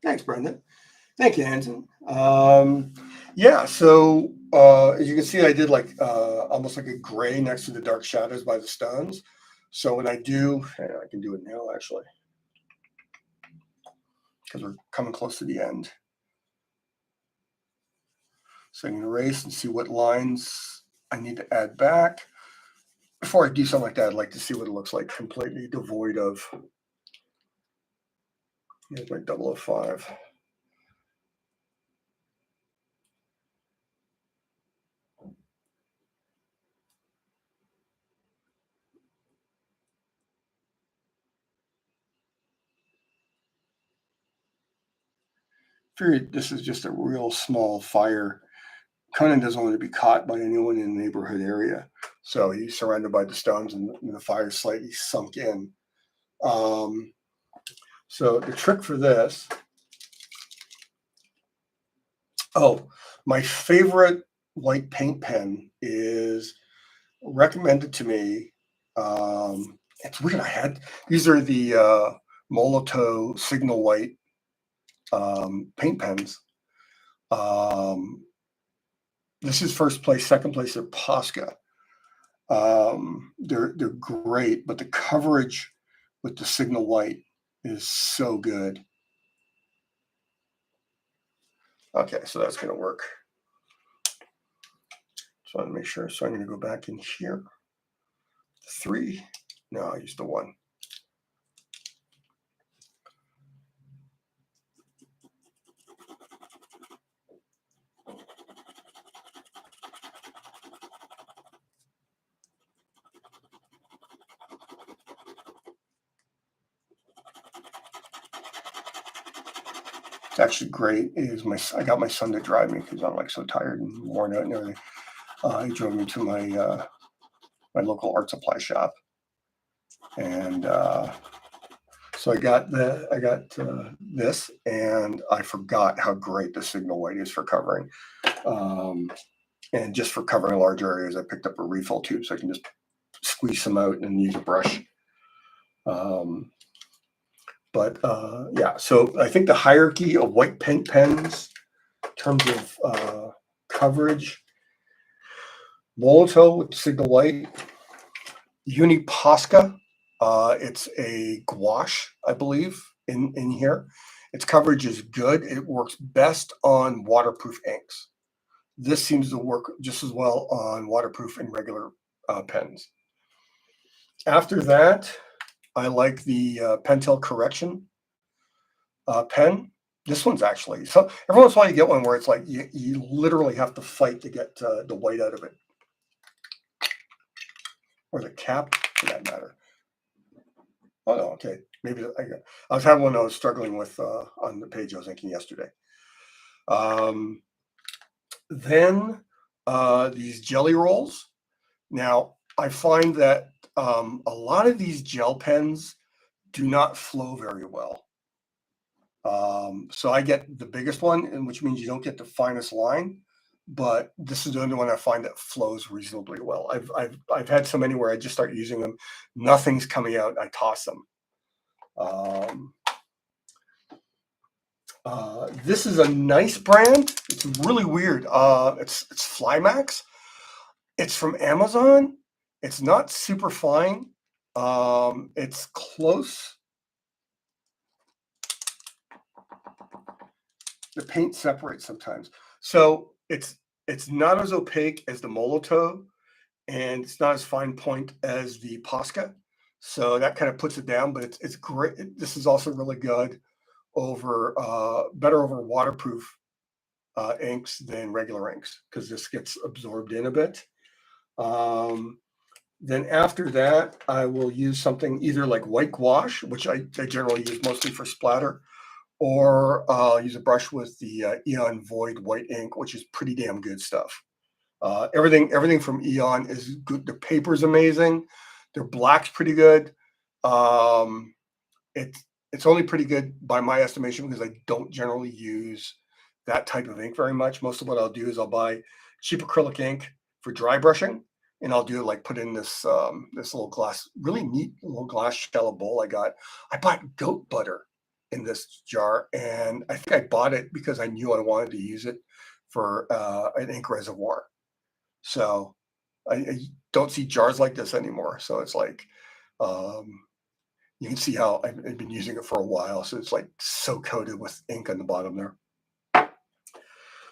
Thanks, Brendan. Thank you, Hanson. Yeah, so as you can see, I did like almost like a gray next to the dark shadows by the stones. So when I do, I can do it now actually, because we're coming close to the end. So I can erase and see what lines I need to add back. Before I do something like that, I'd like to see what it looks like completely devoid of. Here's my 005. Figured this is just a real small fire. Conan doesn't want to be caught by anyone in the neighborhood area. So he's surrounded by the stones and the fire's slightly sunk in. So the trick for this, my favorite white paint pen is recommended to me. It's weird. These are the Molotow Signal White paint pens. This is first place. Second place are Posca. They're great, but the coverage with the Signal White is so good. Okay, so that's going to work. So I want to make sure. So I'm going to go back in here. 3. No, I used the 1. It's actually great. I got my son to drive me because I'm like so tired and worn out and everything. He drove me to my my local art supply shop, and so I got this, and I forgot how great the Signal White is for covering. And just for covering large areas, I picked up a refill tube so I can just squeeze some out and use a brush. Yeah, so I think the hierarchy of white paint pens in terms of coverage, Molotow with Signal White, Uni Posca, it's a gouache, I believe, in here. Its coverage is good. It works best on waterproof inks. This seems to work just as well on waterproof and regular pens. After that, I like the Pentel Correction pen. This one's actually, so every once in a while you get one where it's like you literally have to fight to get the white out of it. Or the cap, for that matter. Oh no, okay. Maybe I was having one I was struggling with on the page I was inking yesterday. Um, then these jelly rolls. Now I find that a lot of these gel pens do not flow very well. So I get the biggest one, and which means you don't get the finest line. But this is the only one I find that flows reasonably well. I've had so many where I just start using them, nothing's coming out. I toss them. Um, this is a nice brand. It's really weird. It's Flymax. It's from Amazon. It's not super fine. It's close. The paint separates sometimes. So it's not as opaque as the Molotov, and it's not as fine point as the Posca. So that kind of puts it down, but it's great. This is also really good over better over waterproof inks than regular inks because this gets absorbed in a bit. Um, then after that, I will use something either like white gouache, which I generally use mostly for splatter, or use a brush with the Eon Void white ink, which is pretty damn good stuff. Everything from Eon is good. The paper's amazing. Their black's pretty good. Um, it's it's only pretty good by my estimation because I don't generally use that type of ink very much. Most of what I'll do is I'll buy cheap acrylic ink for dry brushing, and I'll do like put in this little glass, really neat little glass shallow bowl I got. I bought goat butter in this jar, and I think I bought it because I knew I wanted to use it for an ink reservoir. So I don't see jars like this anymore. So it's like um, you can see how I've been using it for a while. So it's like so coated with ink on the bottom there.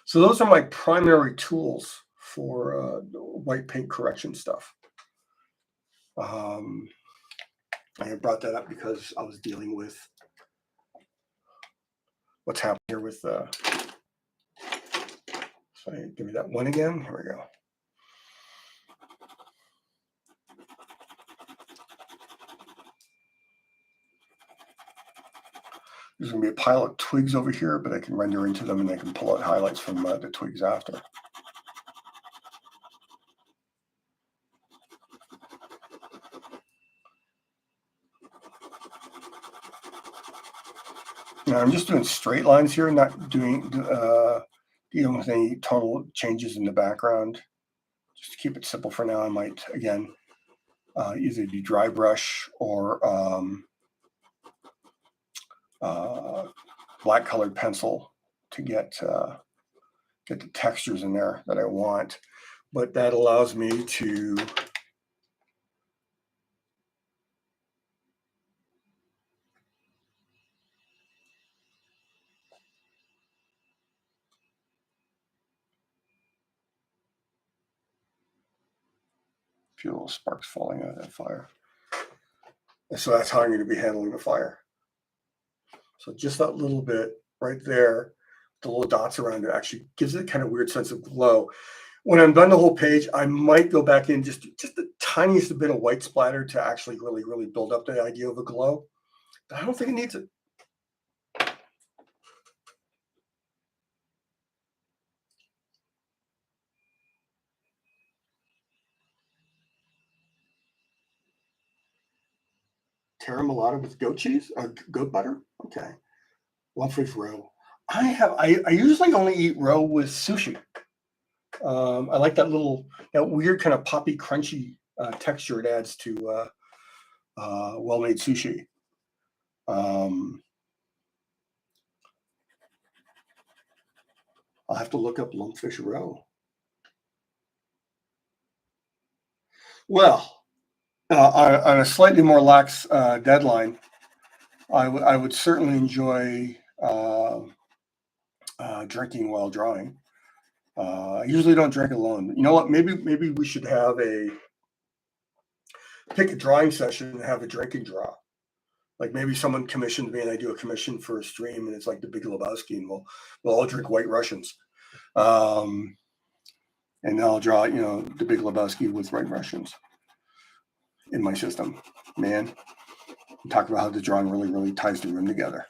So those are my primary tools for white paint correction stuff. Um, I brought that up because I was dealing with what's happening here with. So give me that one again. Here we go. There's going to be a pile of twigs over here, but I can render into them and I can pull out highlights from the twigs after. Now I'm just doing straight lines here, not doing dealing with any tonal changes in the background. Just to keep it simple for now, I might again either do dry brush or black colored pencil to get the textures in there that I want. But that allows me to feel little sparks falling out of that fire. And so that's how I'm going to be handling the fire. So just that little bit right there, the little dots around it actually gives it kind of weird sense of glow. When I'm done the whole page, I might go back in just the tiniest bit of white splatter to actually really build up the idea of a glow. But I don't think it needs it. Terra Malata with goat cheese or goat butter. Okay, one for each roe. I usually only eat roe with sushi. I like that weird kind of poppy crunchy texture it adds to well-made sushi. Um, I'll have to look up lumpfish roe. Well, on a slightly more lax deadline, I would certainly enjoy drinking while drawing. I usually don't drink alone. You know what? Maybe we should have a pick a drawing session and have a drink and draw. Like maybe someone commissioned me and I do a commission for a stream and it's like the Big Lebowski and we'll all drink White Russians. Um, and I'll draw, the Big Lebowski with White Russians in my system. Man, and talk about how the drawing really, really ties the room together.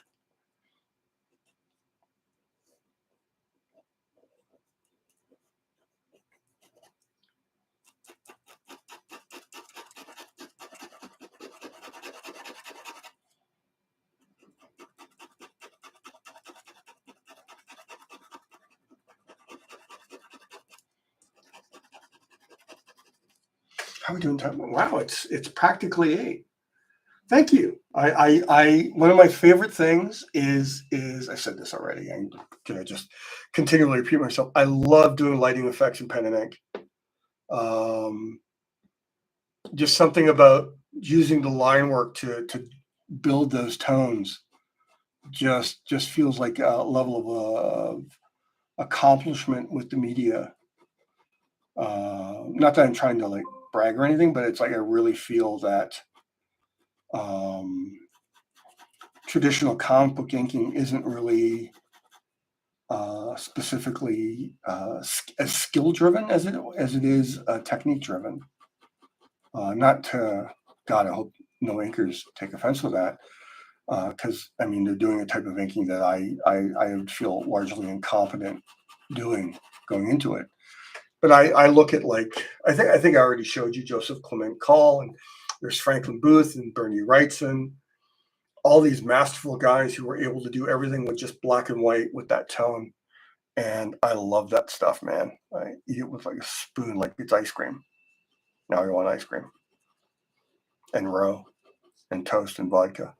How are we doing time? Wow, it's practically 8. Thank you. I one of my favorite things is I said this already. I'm gonna just continually repeat myself. I love doing lighting effects in pen and ink. Um, just something about using the line work to build those tones just feels like a level of accomplishment with the media. Not that I'm trying to like brag or anything, but it's like I really feel that um, traditional comic book inking isn't really specifically as skill driven as it is technique driven. Not to God, I hope no inkers take offense with that, because I mean they're doing a type of inking that I would feel largely incompetent doing going into it. But I look at like I think I already showed you Joseph Clement Call, and there's Franklin Booth and Bernie Wrightson, all these masterful guys who were able to do everything with just black and white with that tone. And I love that stuff, man. I eat it with like a spoon, like it's ice cream. Now I want ice cream and roe and toast and vodka.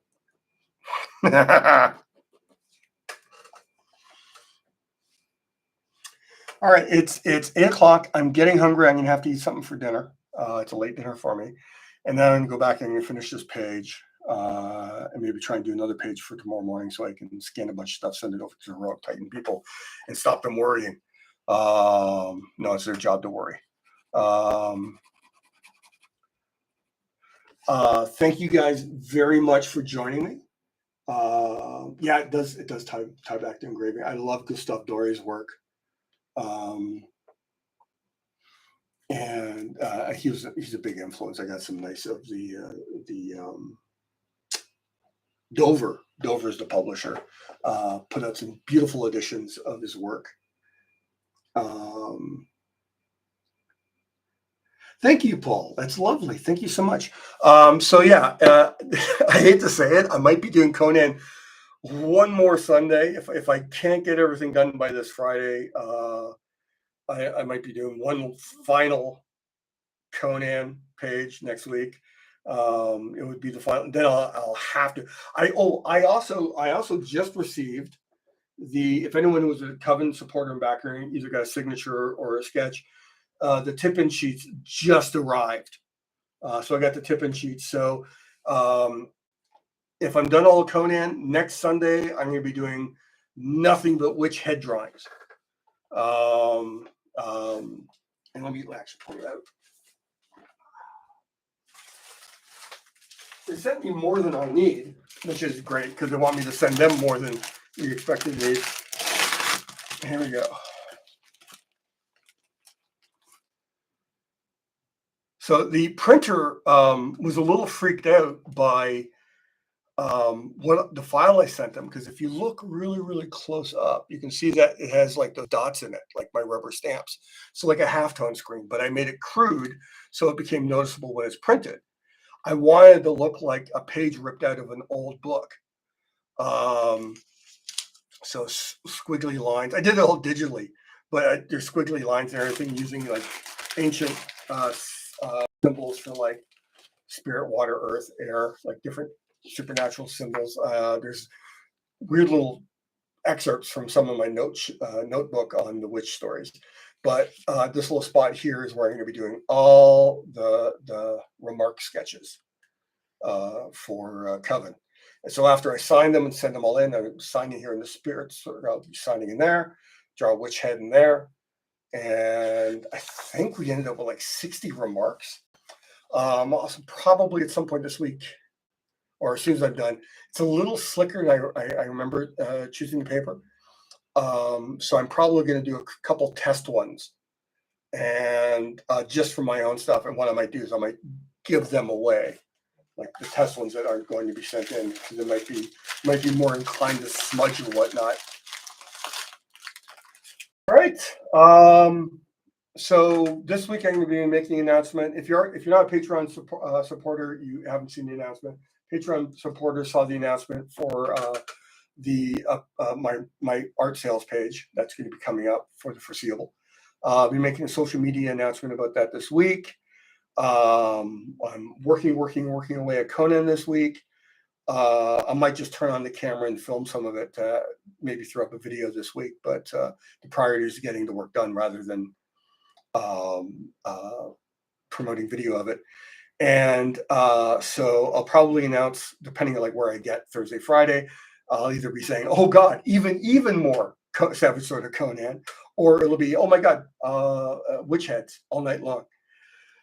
All right, it's 8 o'clock. I'm getting hungry. I'm gonna have to eat something for dinner. It's a late dinner for me, and then I'm gonna go back and I'm gonna finish this page, and maybe try and do another page for tomorrow morning so I can scan a bunch of stuff, send it over to the Royal Titan people, and stop them worrying. No, it's their job to worry. Thank you guys very much for joining me. Yeah, it does tie back to engraving. I love Gustave Doré's work. And he's a big influence. I got some nice of the Dover. Dover's the publisher. Put out some beautiful editions of his work. Thank you, Paul. That's lovely. Thank you so much. So yeah, I hate to say it, I might be doing Conan one more Sunday if I can't get everything done by this Friday. I might be doing one final Conan page next week. It would be the final. Then I'll have to. I also just received the, if anyone who was a Coven supporter and backer either got a signature or a sketch, the tip-in sheets just arrived. So I got the tip-in sheets. So if I'm done all of Conan next Sunday, I'm going to be doing nothing but witch head drawings. And let me actually pull it out. They sent me more than I need, which is great because they want me to send them more than we expected to need. Here we go. So the printer was a little freaked out by what the file I sent them, because if you look really, really close up, you can see that it has like those dots in it, like my rubber stamps. So like a halftone screen, but I made it crude so it became noticeable when it's printed. I wanted to look like a page ripped out of an old book. So squiggly lines. I did it all digitally, but there's squiggly lines and everything using like ancient symbols for like spirit, water, earth, air, like different supernatural symbols. There's weird little excerpts from some of my notebook on the witch stories. But this little spot here is where I'm going to be doing all the remark sketches for Coven. And so after I sign them and send them all in, I'm signing here in the spirits, so I'll be signing in there, draw a witch head in there. And I think we ended up with like 60 remarks. Also probably at some point this week, or as soon as I'm done. It's a little slicker than I remember choosing the paper. So I'm probably going to do a couple test ones, and just for my own stuff. And what I might do is I might give them away like the test ones that aren't going to be sent in, because they might be more inclined to smudge or whatnot. All right. So this week I'm going to be making an announcement. If you're not a Patreon supporter, you haven't seen the announcement. Patreon supporters saw the announcement for my art sales page that's going to be coming up for the foreseeable. I'll be making a social media announcement about that this week. I'm working away at Conan this week. I might just turn on the camera and film some of it, maybe throw up a video this week. But the priority is getting the work done rather than promoting video of it. And so I'll probably announce, depending on like where I get Thursday, Friday, I'll either be saying, "Oh God, even more Savage Sword of Conan," or it'll be, "Oh my God, witch heads all night long."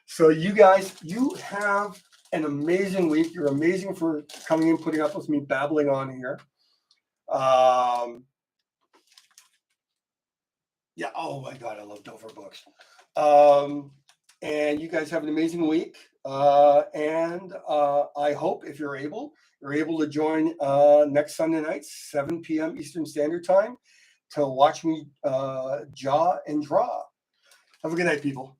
So you guys, you have an amazing week. You're amazing for coming and putting up with me babbling on here. Yeah. Oh my God, I love Dover books. And you guys have an amazing week. And I hope if you're able to join next Sunday night, 7 p.m. Eastern Standard Time, to watch me jaw and draw. Have a good night, people.